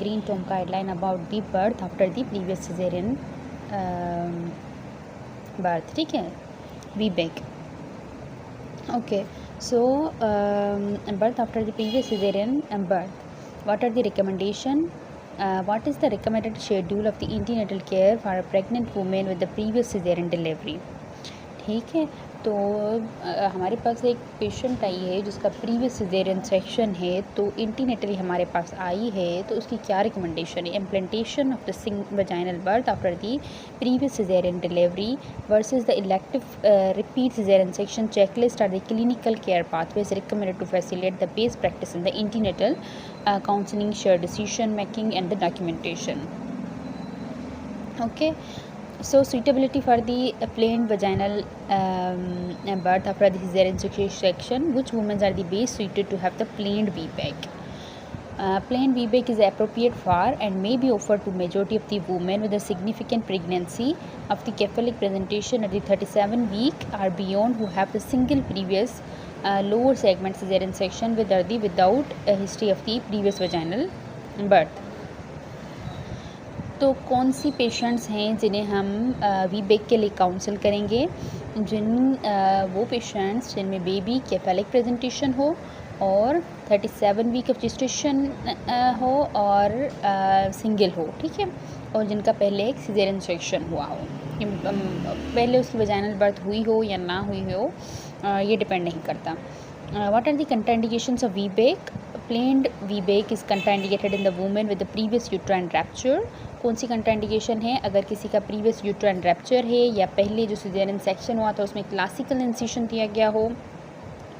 green tone guideline about the birth after the previous cesarean birth. ठीक है, VBAC. Okay, so birth after the previous cesarean birth. What are the recommendation? What is the recommended schedule of the antenatal care for a pregnant woman with the previous cesarean delivery? ठीक है, तो हमारे पास एक patient आई है जिसका previous caesarean section है, तो एंटीनेटली हमारे पास आई है, तो उसकी क्या रिकमेंडेशन है? Implantation of the vaginal birth after the previous caesarean delivery versus the elective repeat caesarean section checklist are the clinical care pathways recommended to facilitate the best practice in the antenatal counselling, share decision making and the documentation. Okay, so suitability for the planned vaginal birth after the cesarean section. Which women are the best suited to have the planned VBAC? Planned VBAC is appropriate for and may be offered to majority of the women with a significant pregnancy of the cephalic presentation at the 37 week or beyond who have the single previous lower segment cesarean section without a history of the previous vaginal birth. तो कौन सी patients हैं जिन्हें हम VBAC के लिए counsel करेंगे? वो patients जिनमें बेबी केफेलिक प्रेजेंटेशन हो और 37 वीक ऑफ जेस्टेशन हो और सिंगल हो, ठीक है, और जिनका पहले एक सिजेरियन सेक्शन हुआ हो. पहले उसकी वजाइनल बर्थ हुई हो या ना हुई हो ये डिपेंड नहीं करता. What are the contraindications of VBAC? Planned VBAC is contraindicated in the woman with the previous uterine rupture. कौन सी कंट्राइंडिकेशन है? अगर किसी का प्रीवियस यूट्राइन रैप्चर है या पहले जो सिजेरियन सेक्शन हुआ था उसमें क्लासिकल इंसिशन दिया गया हो,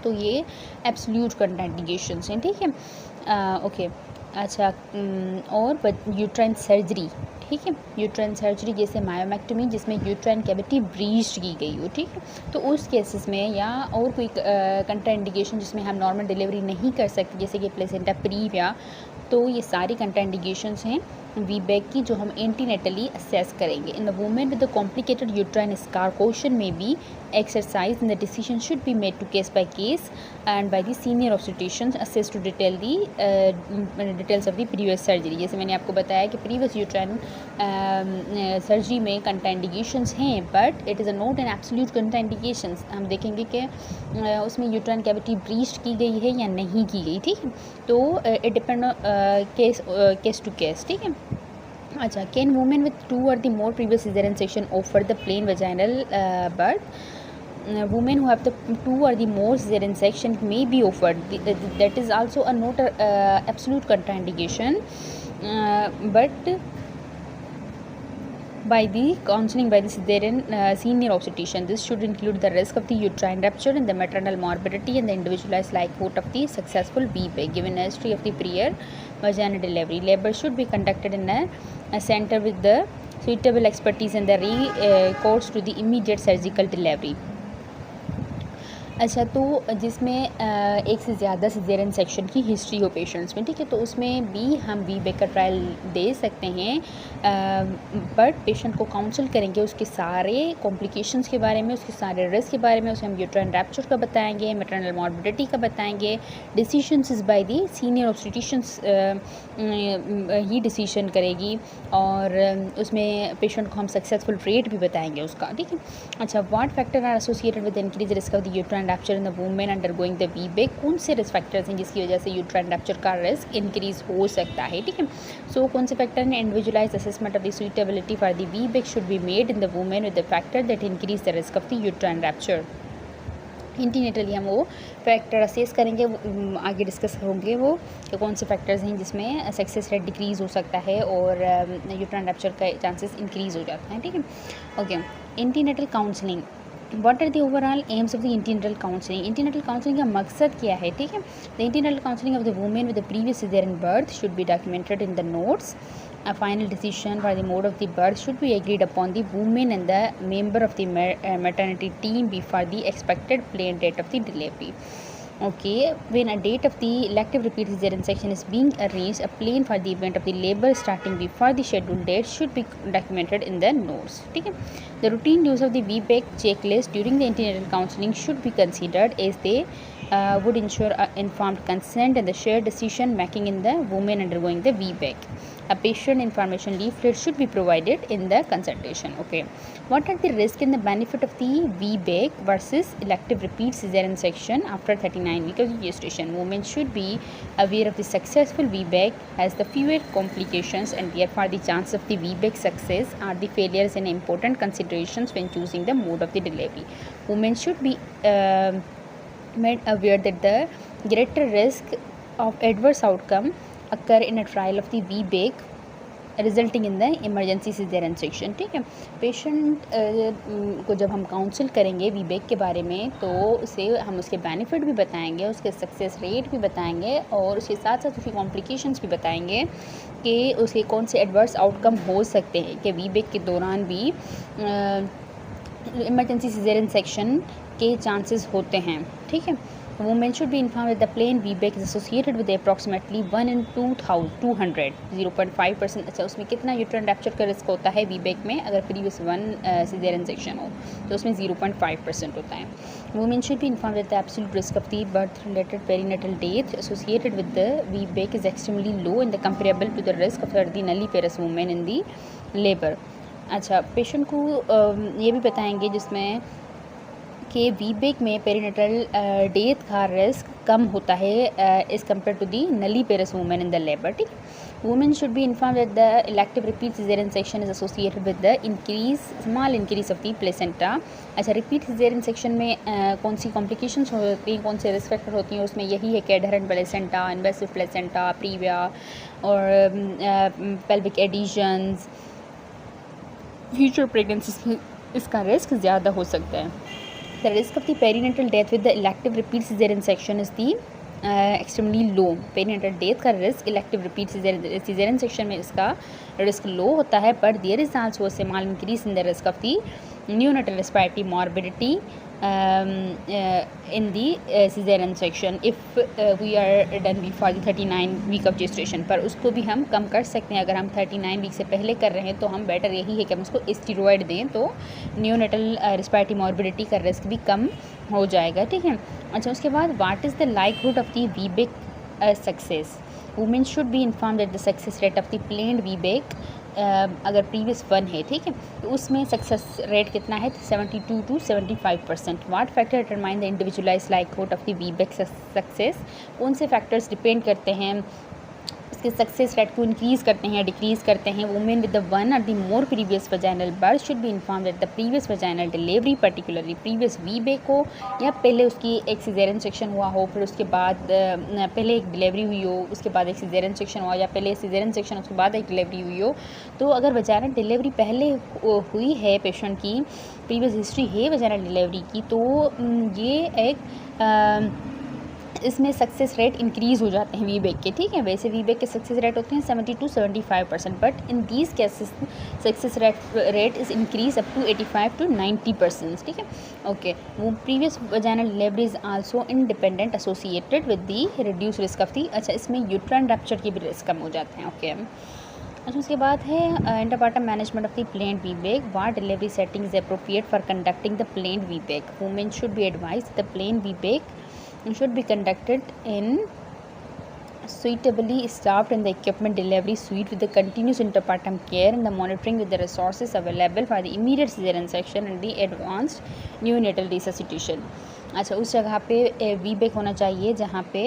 तो ये एब्सोल्यूट कंट्राइंडिकेशंस हैं, ठीक है. ओके, अच्छा, और यूट्राइन सर्जरी, ठीक है, यूट्राइन सर्जरी जैसे मायोमेक्टमी जिसमें यूट्राइन कैविटी ब्रीच की गई हो, ठीक है, तो उस केसेस में या और कोई कंट्राइंडिकेशन जिसमें हम नॉर्मल डिलीवरी नहीं कर सकते जैसे कि प्लेसेंटा प्रीविया, तो ये सारी कंट्राइंडिकेशंस हैं VBAC की जो हम एंटीनेटली असेस करेंगे. In the women with the complicated uterine scar question में be exercise in the decision should be made to case by case and by the senior obstetrician assess to details of the previous surgery. जैसे मैंने आपको बताया कि previous uterine surgery में contraindications हैं, but it is a not an absolute contraindications. हम देखेंगे कि उसमें यूट्राइन कैविटी ब्रीच की गई है या नहीं की गई, ठीक है, तो it depend case to case, ठीक है. अच्छा, can women with 2 or the more previous cesarean section offer the plain vaginal birth? Women who have the 2 or the more cesarean section may be offered. That is also a not absolute contraindication, but by the counseling by the cesarean senior obstetrician. This should include the risk of the uterine rupture and the maternal morbidity and the individualized likelihood of the successful VBAC given a history of the prior vaginal delivery. Labor should be conducted in a center with the suitable expertise and the recourse to the immediate surgical delivery. अच्छा, तो जिसमें एक से ज़्यादा caesarean section की history हो patients में, ठीक है, तो उसमें भी हम VBAC का ट्रायल दे सकते हैं, बट पेशेंट को काउंसल करेंगे उसके सारे कॉम्प्लिकेशंस के बारे में, उसके सारे रिस्क के बारे में. उसे हम यूट्राइन रैप्चर का बताएंगे, मैटरनल मॉर्बिडिटी का बताएंगे. Decisions is by the senior obstetricians he decision करेगी, और उसमें पेशेंट को हम सक्सेसफुल रेट भी बताएंगे उसका, ठीक है. अच्छा, what factor are associated with increase risk of the uterine rupture in the women undergoing the VBAC? कौन से रिस्क फैक्टर्स हैं जिसकी वजह से यूट्राइन रैप्चर का रिस्क इंक्रीज हो सकता है, ठीक है. सो कौन से फैक्टर हैं? Individualised assessment of the suitability for the VBAC should be made in the women with the factor that increase the risk of the uterine rupture. Antenatally हम वो फैक्टर असेस करेंगे, आगे डिस्कस होंगे वो कि कौन से फैक्टर्स हैं जिसमें सक्सेस रेट डिक्रीज़ हो सकता है और यूट्राइन रैप्चर का चांसेस इंक्रीज़ हो जाते हैं, ठीक है. Okay, antenatal counselling. What are the overall aims of the antenatal counselling? Antenatal counselling का मकसद क्या है, ठीक है. The antenatal counselling of the women with the previous caesarean birth should be documented in the notes. A final decision for the mode of the birth should be agreed upon the woman and the member of the maternity team before the expected planned date of the delivery. Okay, when a date of the elective repeat cesarean section is being arranged, a plan for the event of the labor starting before the scheduled date should be documented in the notes. ठीक है. The routine use of the VBAC checklist during the antenatal counseling should be considered as they would ensure informed consent and the shared decision making in the women undergoing the VBAC. A patient information leaflet should be provided in the consultation. Okay, what are the risk and the benefit of the VBAC versus elective repeat cesarean section after 39 weeks of gestation? Women should be aware of the successful VBAC has the fewer complications, and therefore the chance of the VBAC success are the failures and important considerations when choosing the mode of the delivery. Women should be made aware that the greater risk of adverse outcome occur in a trial of the VBAC resulting in the emergency caesarean section. ठीक है, patient को जब हम council करेंगे वीबैक के बारे में तो उसे हम उसके बेनिफिट भी बताएंगे, उसके सक्सेस रेट भी बताएंगे और उसके साथ साथ उसकी कॉम्प्लिकेशंस भी बताएंगे कि उसके कौन से एडवर्स आउटकम हो सकते हैं कि वीबैक के दौरान भी इमरजेंसी सीजरियन सेक्शन के चांसेस होते हैं. ठीक है, women should be informed that the plain VBAC is associated with approximately 1 in 200 0.5%. अच्छा, उसमें कितना यूट्राइन रैप्चर का रिस्क होता है VBAC में? अगर प्रीवियस 1 सीजरियन सेक्शन हो तो उसमें 0.5% होता है. Women should be informed that the absolute risk of the birth-related perinatal death associated with the VBAC is extremely low and comparable to the risk of the nulliparous women in the labor. अच्छा, patient को ये भी बताएंगे जिसमें कि VBAC में perinatal death का risk कम होता है as compare to the nulliparous women in the labour. ठीक, women should be inform that the elective repeat caesarean section is associated with the small increase of the placenta. अच्छा, repeat caesarean section में कौन सी complications होती हैं, कौन से risk factor होती हैं? उसमें यही है कि adherent placenta, invasive placenta, previa और पेल्विक एडिशंस. फ्यूचर प्रेगनेंसीज में इसका रिस्क ज़्यादा हो सकता है. The risk of the perinatal death with the elective repeat cesarean section is the extremely low. perinatal death का risk elective repeat cesarean section में इसका risk low होता है, but there is also a small increase in the risk of the neonatal respiratory morbidity in the cesarean section if we are done before the 39 week of gestation. पर उसको भी हम कम कर सकते हैं. अगर हम 39 वीक से पहले कर रहे हैं तो हम बेटर यही है कि हम उसको स्टीरॉयड दें तो न्यूनेटल रिस्पायरेटरी मॉर्बिडिटी का रिस्क भी कम हो जाएगा. ठीक है. अच्छा, उसके बाद what is the likelihood of the VBAC success? Women should be inform that the success rate of the planned VBAC अगर प्रीवियस 1 है, ठीक है, तो उसमें सक्सेस रेट कितना है? 72 to 75%. What factor determine the individualise likelihood of the VBAC success? कौन से फैक्टर्स डिपेंड करते हैं इसके सक्सेस रेट को इंक्रीज़ करते हैं या डिक्रीज़ करते हैं? वुमेन विद द 1 और the more previous vaginal birth should be inform that the previous vaginal delivery particularly previous VBAC हो या पहले उसकी एक सिजेरियन सेक्शन हुआ हो, फिर उसके बाद पहले एक डिलीवरी हुई हो, उसके बाद एक सिजेरियन सेक्शन हुआ, या पहले सिजेरियन सेक्शन उसके बाद एक डिलीवरी हुई हो. तो अगर वजाइनल डिलीवरी पहले हुई है, पेशेंट की प्रीवियस हिस्ट्री है वजाइनल डिलीवरी की, तो ये एक इसमें सक्सेस रेट इंक्रीज़ हो जाते हैं वीबैक के. ठीक है, वैसे वीबैक के सक्सेस रेट होते हैं 70 to 75%, but in these cases success rate is increase up to 85 to 90%. ठीक है, ओके. वो previous vaginal delivery is also independent associated with the reduce risk of the. अच्छा, इसमें यूट्राइन रैप्चर के भी रिस्क कम हो जाते हैं. ओके. अच्छा, उसके बाद है antepartum management of the planned VBAC. What delivery setting is appropriate for conducting the planned VBAC? Women should be advise the plan VBAC should be conducted in suitably staffed in the equipment delivery suite with the continuous interpartum care and the monitoring with the resources available for the immediate cesarean section and the advanced neonatal resuscitation. अच्छा, उस जगह पे वीबैक होना चाहिए जहाँ पे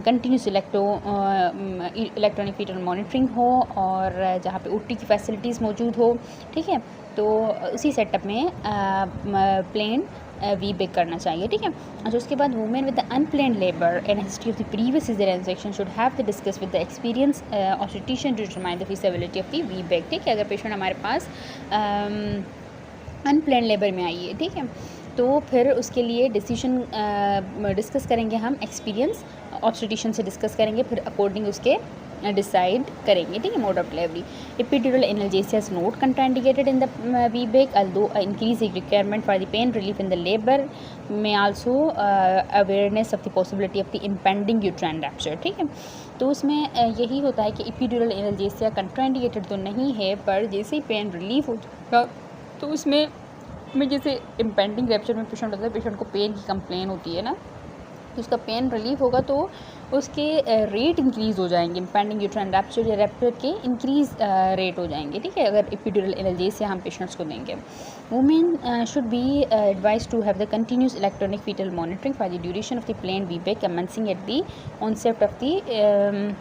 continuous electronic fetal monitoring हो और जहाँ पे ओटी की फैसिलिटीज़ मौजूद हो. ठीक है, तो उसी सेटअप में प्लेन वीबैक करना चाहिए. ठीक है. अच्छा, उसके बाद women with the unplanned labour and history of the previous caesarean section should have to discuss with the experience obstetrician to determine the feasibility of the VBAC. ठीक है, अगर पेशेंट हमारे पास अनप्लेन्ड लेबर में आई है, ठीक है, तो फिर उसके लिए डिसीजन डिस्कस करेंगे हम, एक्सपीरियंस ऑब्स्टेट्रिशियन से डिस्कस करेंगे, फिर अकॉर्डिंग उसके डिसाइड करेंगे. ठीक है, mode of delivery. Epidural analgesia is not contraindicated in the VBAC although increasing requirement for the pain relief in the labor may also awareness of the possibility of the impending uterine rupture. ठीक है, तो उसमें यही होता है कि epidural analgesia contraindicated तो नहीं है, पर जैसे ही पेन रिलीफ हो जाएगा तो उसमें जैसे इम्पेंडिंग रैप्चर में पेशेंट होता है, पेशेंट को पेन की कंप्लेन होती है ना, तो उसका पेन रिलीफ होगा तो उसके रेट इंक्रीज़ हो जाएंगे, पेंडिंग यूट्राइन रैप्चर या रैप्चर के इंक्रीज़ रेट हो जाएंगे, ठीक है, अगर एपिड्यूरल एनाल्जेसिया हम पेशेंट्स को देंगे। Women should be advise to have the continuous electronic fetal monitoring for the duration of the plan VBAC commencing at the onset of the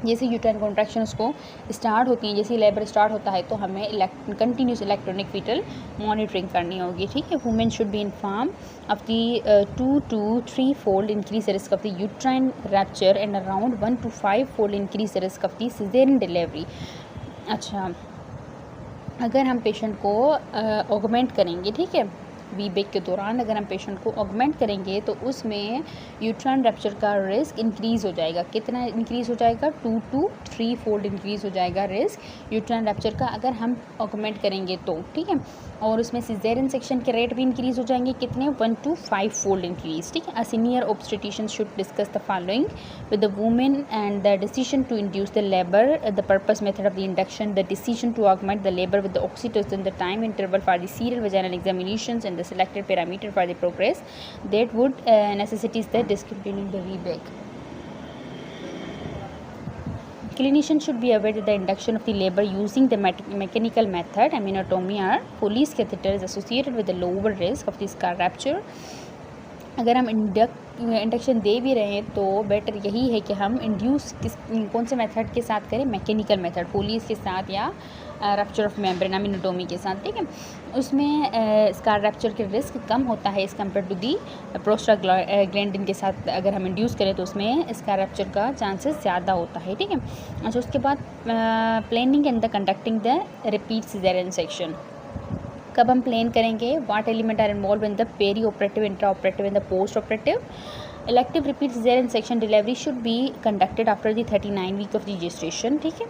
जैसे यूट्राइन कॉन्ट्रैक्शन उसको स्टार्ट होती हैं, जैसे लेबर स्टार्ट होता है तो हमें कंटिन्यूस इलेक्ट्रॉनिक फीटल मॉनिटरिंग करनी होगी, ठीक है। Women should be inform of the 2 to 3 fold increase risk of the uterine rapture and around 1 to 5 fold increase risk of the caesarean delivery. अच्छा, अगर हम पेशेंट को ऑगमेंट करेंगे, ठीक है, वीबैक के दौरान अगर हम पेशेंट को ऑगमेंट करेंगे तो उसमें यूट्राइन रैप्चर का रिस्क इंक्रीज़ हो जाएगा। कितना इंक्रीज़ हो जाएगा? 2 to 3 fold इंक्रीज़ हो जाएगा रिस्क यूट्राइन रैप्चर का अगर हम ऑगमेंट करेंगे तो, ठीक है। और उसमें सिजेरियन सेक्शन के रेट भी इंक्रीज़ हो जाएंगे, कितने? 1 to 5 fold इंक्रीज़, ठीक है। A senior obstetrician should discuss the following with the women and the decision to induce the labour, the purpose method of the induction, the decision to augment the labour with the oxytocin, the time interval for the serial vaginal examinations and the selected parameter for the progress that would necessitate the discontinuing the VBAC. Clinician should be aware that the induction of the labor using the mechanical method, amniotomy or Foley's catheter is associated with the lower risk of the scar rupture. अगर हम induction दे भी रहे हैं तो better यही है कि हम इंड्यूस कौन से मेथड के साथ करें? मैकेनिकल मेथड, फोलीज के साथ या रप्चर ऑफ मेम्ब्रेन एमिनोटोमी के साथ, ठीक है। उसमें स्कार रप्चर के रिस्क कम होता है as compare to the prostaglandin के साथ अगर हम इंड्यूस करें तो उसमें स्कार रप्चर का चांसेस ज़्यादा होता है, ठीक है। अच्छा, उसके बाद planning and the conducting the repeat caesarean section. कब हम प्लान करेंगे? What element are involve in the perioperative, intraoperative and the postoperative. Elective repeat caesarean section delivery should be conducted after the 39 week of the gestation, ठीक है,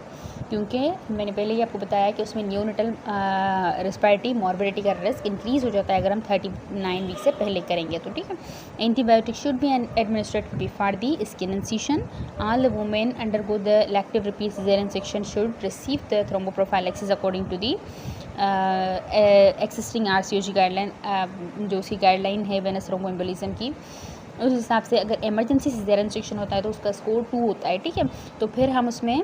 क्योंकि मैंने पहले ही आपको बताया कि उसमें न्यूनेटल रेस्पिरेटरी मॉर्बिडिटी का रिस्क इंक्रीज़ हो जाता है अगर हम 39 वीक से पहले करेंगे तो, ठीक है। Antibiotic should be administered before the skin incision. All the women undergo the elective repeat caesarean section should receive the thromboprophylaxis according to the existing RCOG guideline, जो उसकी गाइडलाइन है वेनस थ्रोम्बोएम्बोलिज्म की, उस हिसाब से अगर इमरजेंसी सिजेरियन सेक्शन होता है तो उसका स्कोर 2 होता है, ठीक है। तो फिर हम उसमें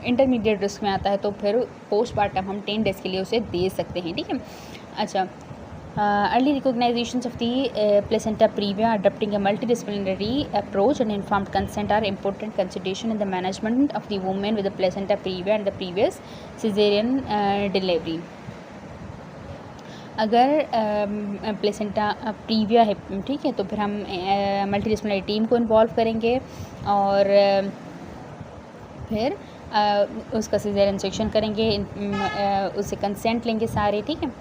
इंटरमीडिएट रिस्क में आता है तो फिर पोस्टमार्टम हम 10 डेज़ के लिए उसे दे सकते हैं, ठीक है। अच्छा, early recognitions of the placenta previa, adopting a multidisciplinary approach and informed consent are important consideration in the management of the woman with the placenta previa and the previous cesarean delivery. अगर placenta previa है, ठीक है, तो फिर हम multidisciplinary team को involve करेंगे और फिर उसका सिजेरियन सेक्शन करेंगे, उससे कंसेंट लेंगे सारे, ठीक है।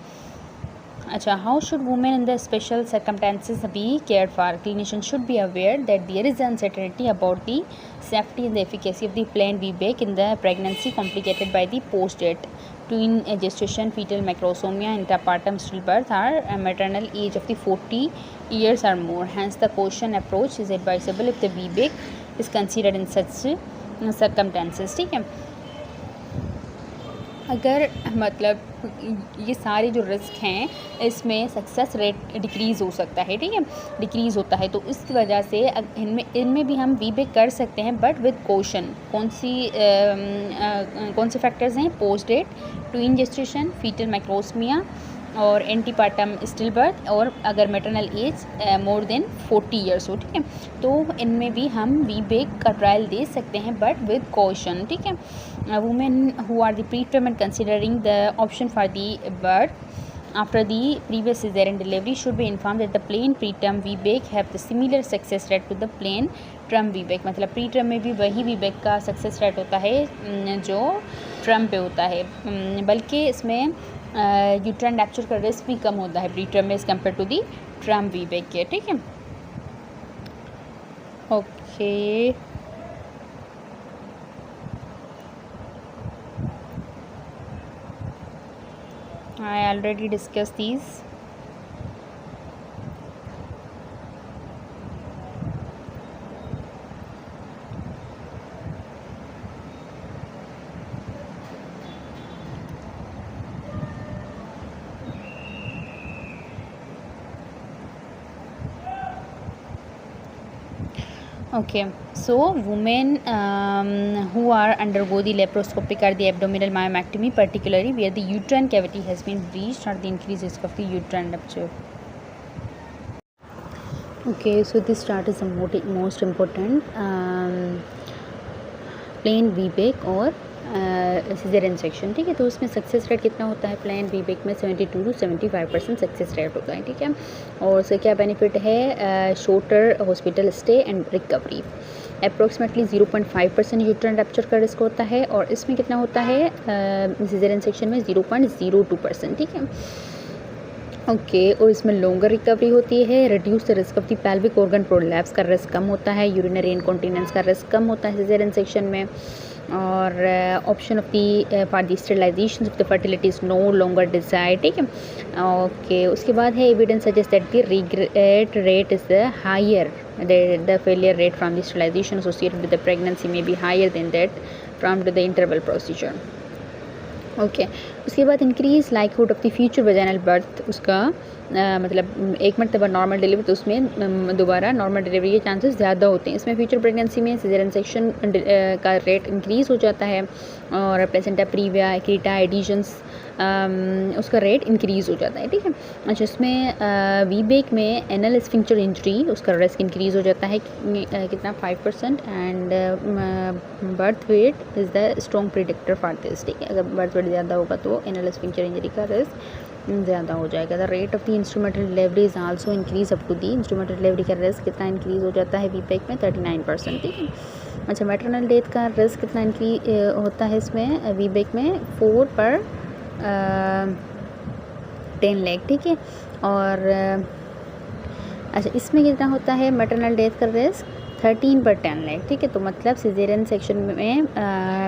अच्छा, how should women in the special circumstances be cared for? Clinician should be aware that there is uncertainty about the safety and the efficacy of the plan VBAC in the pregnancy complicated by the post date twin gestation, fetal macrosomia, intrapartum stillbirth or maternal age of the 40 years or more. Hence, the caution approach is advisable if the VBAC is considered in such circumstances, ठीक है। अगर मतलब ये सारे जो risk हैं इसमें success rate decrease हो सकता है, ठीक है, डिक्रीज़ होता है, तो इस वजह से इनमें भी हम वीबैक कर सकते हैं बट विद कॉशन। कौन से फैक्टर्स हैं? Post date, twin gestation, fetal macrosomia और एंटीपार्टम स्टिल बर्थ, और अगर maternal age more than 40 years हो, ठीक है, तो इनमें भी हम वीबैक का ट्रायल दे सकते हैं बट विद कॉशन, ठीक है। Women who are the preterm and considering the option for the birth after the previous caesarean delivery should be inform that the plan preterm VBAC have the similar success rate to the plan term VBAC. मतलब preterm में भी वही वीबैक का success rate होता है जो term पे होता है, बल्कि इसमें यूट्राइन रैप्चर का रिस्क भी कम होता है प्रीटर्म में as compare to the term VBAC के, ठीक है। Okay, I already discussed these. Okay, so women who are undergo the laparoscopic or the abdominal myomectomy, particularly where the uterine cavity has been breached, or the increased risk of the uterine rupture. Okay, so this chart is the most important. Plan VBAC और caesarean section, ठीक है। तो उसमें success rate कितना होता है? Plane वीबेक में 72 to 75% success rate होता है, ठीक है। और उसका क्या बेनिफिट है? Shorter hospital stay and recovery. Approximately 0.5% uterine rupture का रिस्क होता है, और इसमें कितना होता है? सिजेरियन सेक्शन में 0.02%, ठीक है। ओके, और इसमें लॉन्गर रिकवरी होती है। Reduce the risk of the pelvic organ prolapse का रिस्क कम होता है। यूरिनरी इनकॉन्टिनेंस का रिस्क कम होता है सिजेरियन सेक्शन में। और option of the for the sterilisation of the fertility is no longer desired, ठीक है। ओके, उसके बाद है evidence suggest that the regret rate is the higher, the failure rate from the sterilisation associated with the pregnancy में be higher then that from the interval procedure. Okay, उसके बाद increase likelihood of the future vaginal birth. उसका मतलब एक मरतबा normal delivery, तो उसमें दोबारा नॉर्मल डिलीवरी के चांसेस ज़्यादा होते हैं। इसमें फ्यूचर प्रेगनेंसी में सिजेरियन सेक्शन का रेट इंक्रीज़ हो जाता है, और प्लेसेंटा प्रीविया, एक्रीटा, एडिशंस उसका रेट इंक्रीज़ हो जाता है, ठीक है। अच्छा, इसमें वीबेक में एनल स्फिंक्टर इंजरी, उसका रिस्क इंक्रीज़ हो जाता है कितना? 5%। And birth weight is the strong predictor for this, ठीक है। अगर बर्थ वेट ज़्यादा होगा तो एनल स्फिंक्टर इंजरी का रिस्क ज़्यादा हो जाएगा। The rate of the instrumental delivery is also increase up to the. Instrumental delivery का रिस्क कितना इंक्रीज़ हो जाता है वीबेक में? 39%, ठीक है। अच्छा, मैटरनल डेथ का रिस्क कितना होता है इसमें वीबेक में? 4 पर 10 लाख, ठीक है। और अच्छा, इसमें कितना होता है मैटरनल डेथ का रिस्क? 13 पर 10 लाख, ठीक है। तो मतलब सिजेरियन सेक्शन में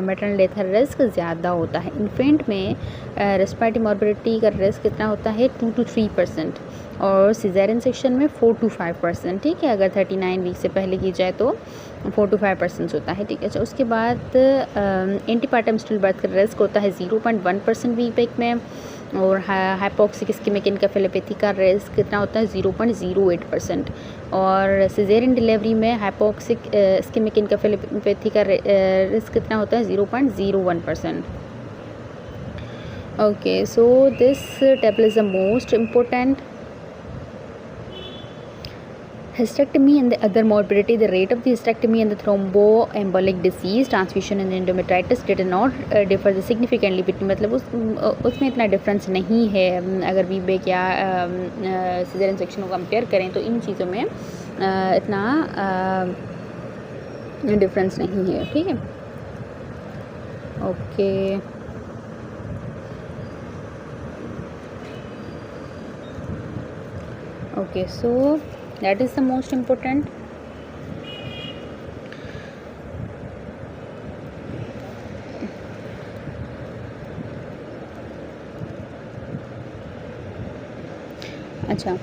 मैटरनल डेथ का रिस्क ज़्यादा होता है। इन्फेंट में रेस्पिरेटरी मॉर्बिडिटी का रिस्क कितना होता है? 2 to 3%, और सिजेरियन सेक्शन में 4 to 5%, ठीक है। अगर 39 वीक से पहले की जाए तो 4 to 5% होता है, ठीक है। अच्छा, उसके बाद एंटीपार्टम स्टिल बर्थ का रिस्क होता है 0.1% वीबेक में, और हाइपोक्सिक इस्केमिक इनकेफेलोपैथी का रिस्क कितना होता है? 0.08%। और सिजेरियन डिलीवरी में हाइपोक्सिक इस्केमिक इनकेफेलोपैथी का रिस्क कितना होता है? 0.01%। Okay, so this table is the most important. Hysterectomy and the other morbidity, the rate of the hysterectomy and the thromboembolic disease, transfusion and endometritis did not differ significantly between, मतलब उसमें इतना difference नहीं है। अगर वीबेक या caesarean section को compare करें तो इन चीज़ों में इतना डिफरेंस नहीं है, ठीक है। Okay, okay, so that is the most important। अच्छा,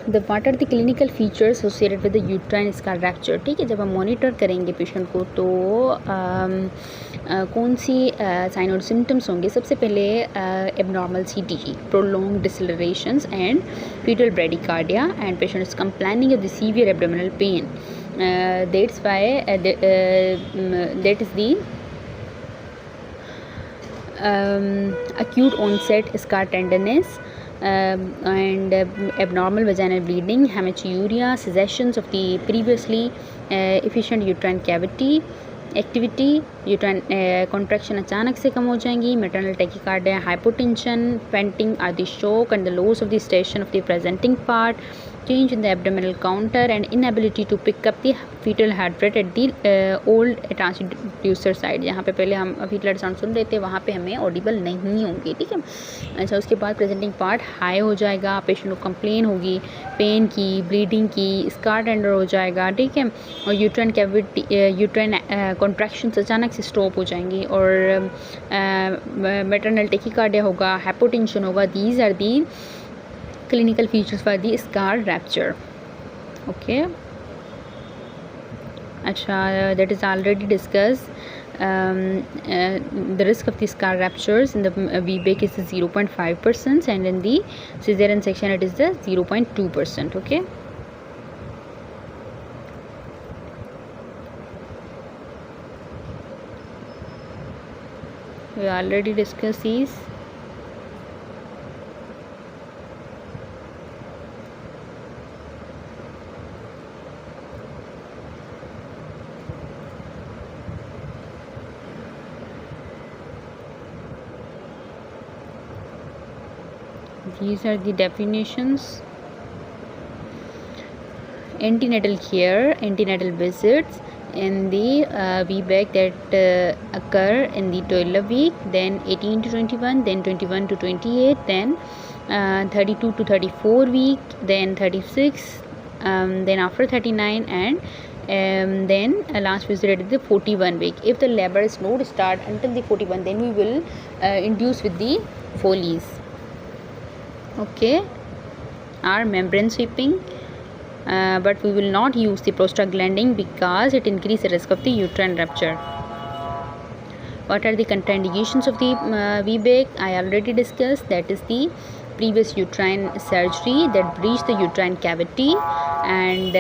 the what are the clinical features associated with the uterine scar rupture, ठीक है। जब हम मॉनिटर करेंगे पेशेंट को तो कौन सी साइन और सिम्टम्स होंगे? सबसे पहले abnormal CTG, prolong decelerations and fetal bradycardia, and patient is complaining of the severe abdominal pain. That's why that is the acute onset scar tenderness, and abnormal vaginal bleeding, hematuria, secessions of the previously efficient uterine cavity, activity, uterine contraction अचानक से कम हो जाएंगी, maternal tachycardia, hypotension, fainting or the shock and the loss of the station of the presenting part, change in the abdominal counter, and inability to pick up the fetal heart rate at the old transducer side। यहाँ पे पहले हम fetal heart sound सुन रहे थे, वहाँ पे हमें Audible नहीं होंगे, ठीक है। अच्छा, उसके बाद प्रेजेंटिंग पार्ट हाई हो जाएगा, पेशेंट को कंप्लेन होगी पेन की, ब्लीडिंग की, स्कार टेंडर हो जाएगा, ठीक है। और यूट्राइन कैविटी, यूट्राइन कॉन्ट्रैक्शंस अचानक से स्टॉप हो जाएंगी, और मैटरनल टैकीकार्डिया होगा, हाइपोटेंशन होगा। These are the clinical features for the scar rupture, okay। अच्छा, that is already discussed। The risk of the scar ruptures in the VBAC is 0.5%, and in the cesarean section it is the 0.2%, okay। We already discussed these. These are the definitions. Antenatal care, antenatal visits in the VBAC that occur in the 12 week, then 18 to 21, then 21 to 28, then 32 to 34 week, then 36, then after 39, and then last visit at the 41 week. If the labor is not start until the 41, then we will induce with the Foley's. Okay, or membrane sweeping, but we will not use the prostaglandin because it increases the risk of the uterine rupture. What are the contraindications of the VBAC? I already discussed. That is the previous uterine surgery that breached the uterine cavity, and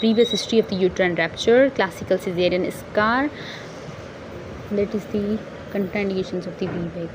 previous history of the uterine rupture, classical cesarean scar. That is the contraindications of the VBAC.